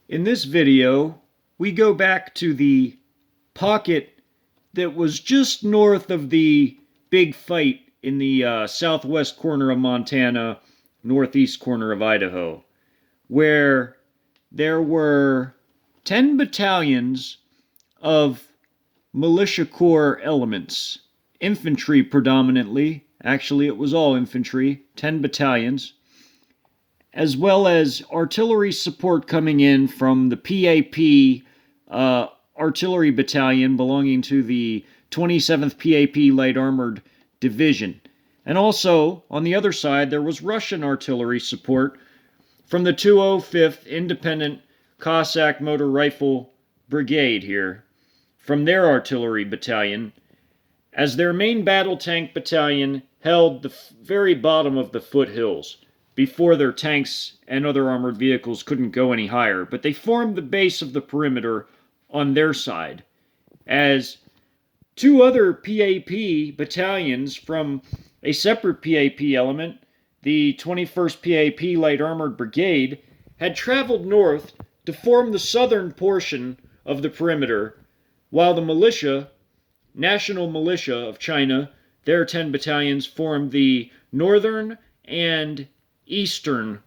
In this video, we go back to the pocket that was just north of the big fight in the southwest corner of Montana, northeast corner of Idaho, where there were 10 battalions of militia corps elements, infantry predominantly. Actually, it was all infantry, 10 battalions, as well as artillery support coming in from the PAP Artillery Battalion belonging to the 27th PAP Light Armored Division. And also, on the other side, there was Russian artillery support from the 205th Independent Cossack Motor Rifle Brigade here, from their artillery battalion, as their main battle tank battalion held the very bottom of the foothills before their tanks and other armored vehicles couldn't go any higher. But they formed the base of the perimeter on their side, as two other PAP battalions from a separate PAP element, the 21st PAP Light Armored Brigade, had traveled north to form the southern portion of the perimeter, while the militia, National Militia of China, their 10 battalions formed the northern and eastern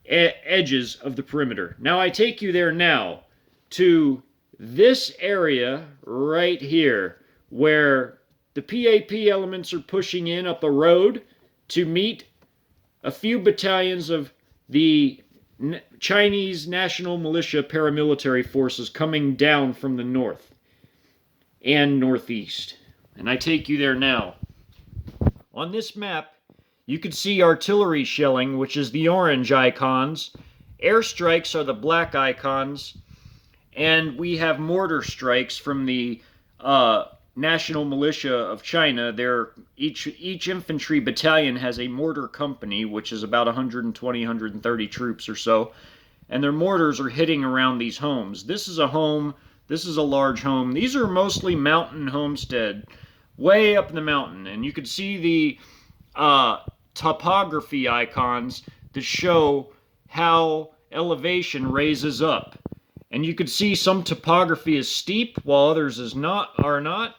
edges of the perimeter. Now I take you there now to this area right here where the PAP elements are pushing in up a road to meet a few battalions of the Chinese National Militia paramilitary forces coming down from the north and northeast. And I take you there now. On this map, you can see artillery shelling, which is the orange icons. Airstrikes are the black icons. And we have mortar strikes from the National Militia of China. Each infantry battalion has a mortar company, which is about 120, 130 troops or so. And their mortars are hitting around these homes. This is a home. This is a large home. These are mostly mountain homestead, way up in the mountain. And you can see the topography icons that show how elevation raises up. And you can see some topography is steep, while others are not.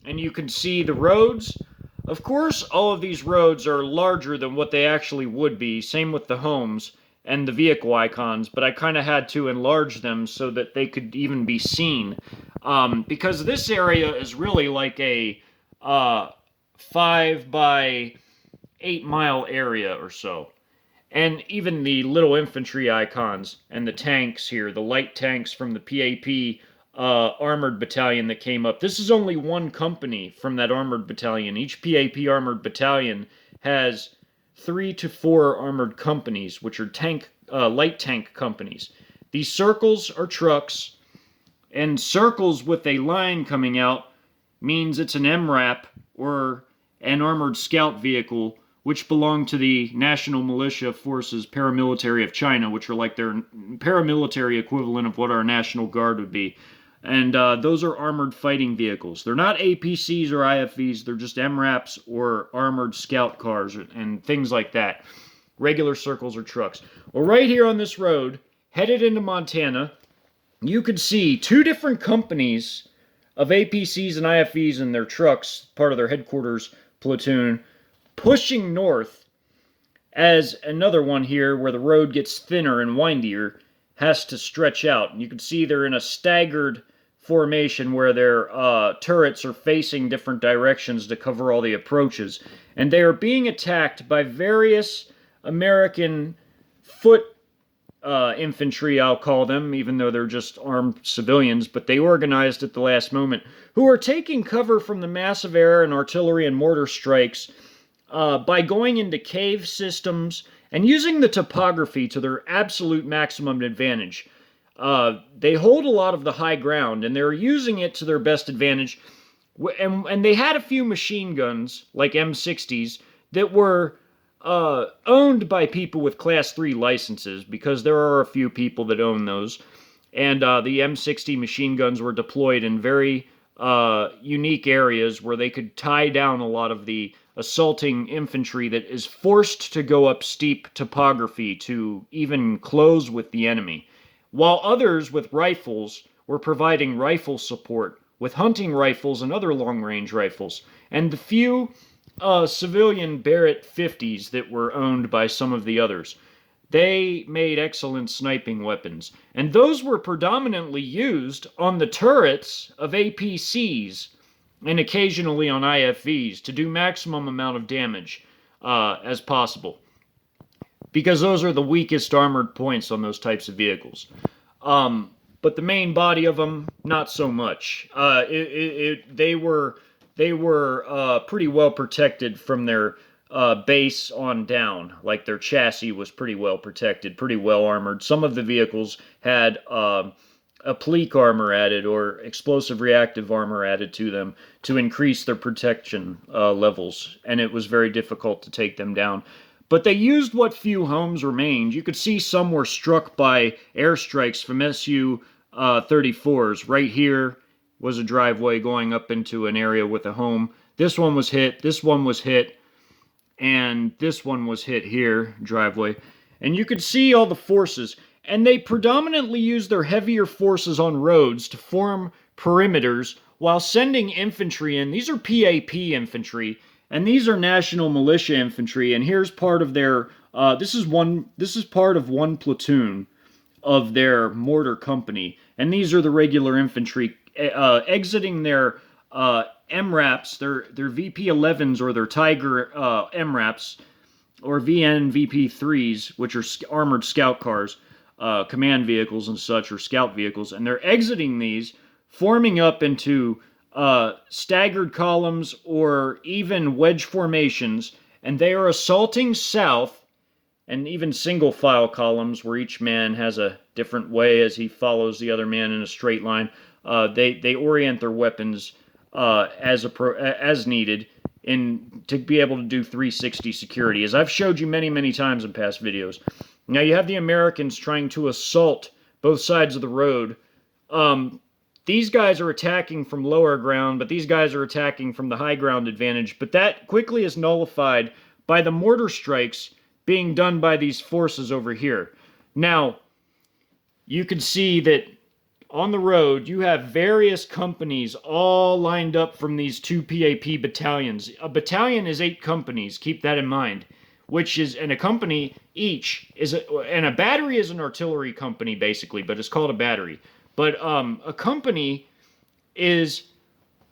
And you can see the roads. Of course, all of these roads are larger than what they actually would be. Same with the homes and the vehicle icons. But I kind of had to enlarge them so that they could even be seen. Because this area is really like a 5 by 8 mile area or so. And even the little infantry icons and the tanks here, the light tanks from the PAP armored battalion that came up. This is only one company from that armored battalion. Each PAP armored battalion has 3 to 4 armored companies, which are light tank companies. These circles are trucks, and circles with a line coming out means it's an MRAP, or an armored scout vehicle, which belong to the National Militia Forces Paramilitary of China, which are like their paramilitary equivalent of what our National Guard would be. And those are armored fighting vehicles. They're not APCs or IFVs, they're just MRAPs or armored scout cars and things like that. Regular circles or trucks. Well, right here on this road, headed into Montana, you could see 2 different companies of APCs and IFVs in their trucks, part of their headquarters platoon, pushing north, as another one here where the road gets thinner and windier has to stretch out. And you can see they're in a staggered formation where their turrets are facing different directions to cover all the approaches. And they are being attacked by various American foot infantry, I'll call them, even though they're just armed civilians, but they organized at the last moment, who are taking cover from the massive air and artillery and mortar strikes by going into cave systems and using the topography to their absolute maximum advantage. They hold a lot of the high ground, and they're using it to their best advantage. And they had a few machine guns, like M60s, that were owned by people with Class 3 licenses, because there are a few people that own those. And the M60 machine guns were deployed in very unique areas where they could tie down a lot of the assaulting infantry that is forced to go up steep topography to even close with the enemy. while others with rifles were providing rifle support with hunting rifles and other long-range rifles. And the few civilian Barrett 50s that were owned by some of the others, they made excellent sniping weapons. And those were predominantly used on the turrets of APCs and occasionally on IFVs to do maximum amount of damage as possible, because those are the weakest armored points on those types of vehicles. But the main body of them, not so much. They were pretty well protected from their base on down. Like their chassis was pretty well protected, pretty well armored. Some of the vehicles had a pleak armor added or explosive reactive armor added to them to increase their protection levels, and it was very difficult to take them down. But they used what few homes remained. You could see some were struck by airstrikes from Su-34s. Right here was a driveway going up into an area with a home. This one was hit, this one was hit, and this one was hit here, driveway. And you could see all the forces. And they predominantly use their heavier forces on roads to form perimeters while sending infantry in. These are PAP infantry, and these are National Militia infantry. And here's part of their. This is part of one platoon of their mortar company, and these are the regular infantry exiting their M RAPs, their VP-11s or their Tiger M RAPs or VN VP-3s, which are armored scout cars. Command vehicles and such, or scout vehicles, and they're exiting these, forming up into staggered columns or even wedge formations, and they are assaulting south, and even single file columns where each man has a different way as he follows the other man in a straight line. They orient their weapons as needed to be able to do 360 security, as I've showed you many times in past videos. Now you have the Americans trying to assault both sides of the road. These guys are attacking from lower ground, but these guys are attacking from the high ground advantage. But that quickly is nullified by the mortar strikes being done by these forces over here. Now, you can see that on the road, you have various companies all lined up from these two PAP battalions. A battalion is 8 companies, keep that in mind. And a company each is, and a battery is an artillery company basically, but it's called a battery. But a company is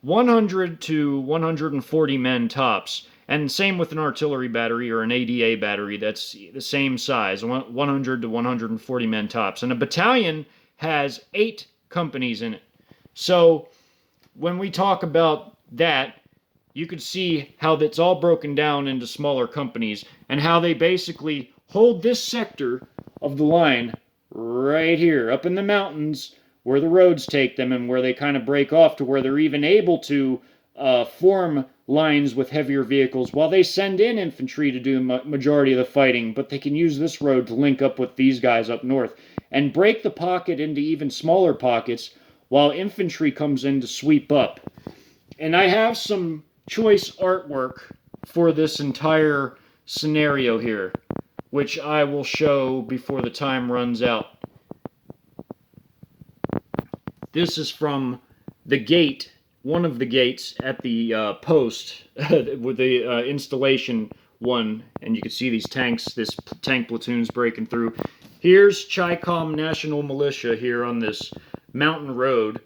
100 to 140 men tops, and same with an artillery battery or an ADA battery. That's the same size, 100 to 140 men tops. And a battalion has 8 companies in it. So when we talk about that, you could see how that's all broken down into smaller companies and how they basically hold this sector of the line right here up in the mountains where the roads take them and where they kind of break off to where they're even able to form lines with heavier vehicles while they send in infantry to do the majority of the fighting, but they can use this road to link up with these guys up north and break the pocket into even smaller pockets while infantry comes in to sweep up. And I have some choice artwork for this entire scenario here, which I will show before the time runs out. This is from the gate, one of the gates at the post with the installation one, and you can see these tanks, this tank platoon's breaking through. Here's Chi-Com National Militia here on this mountain road,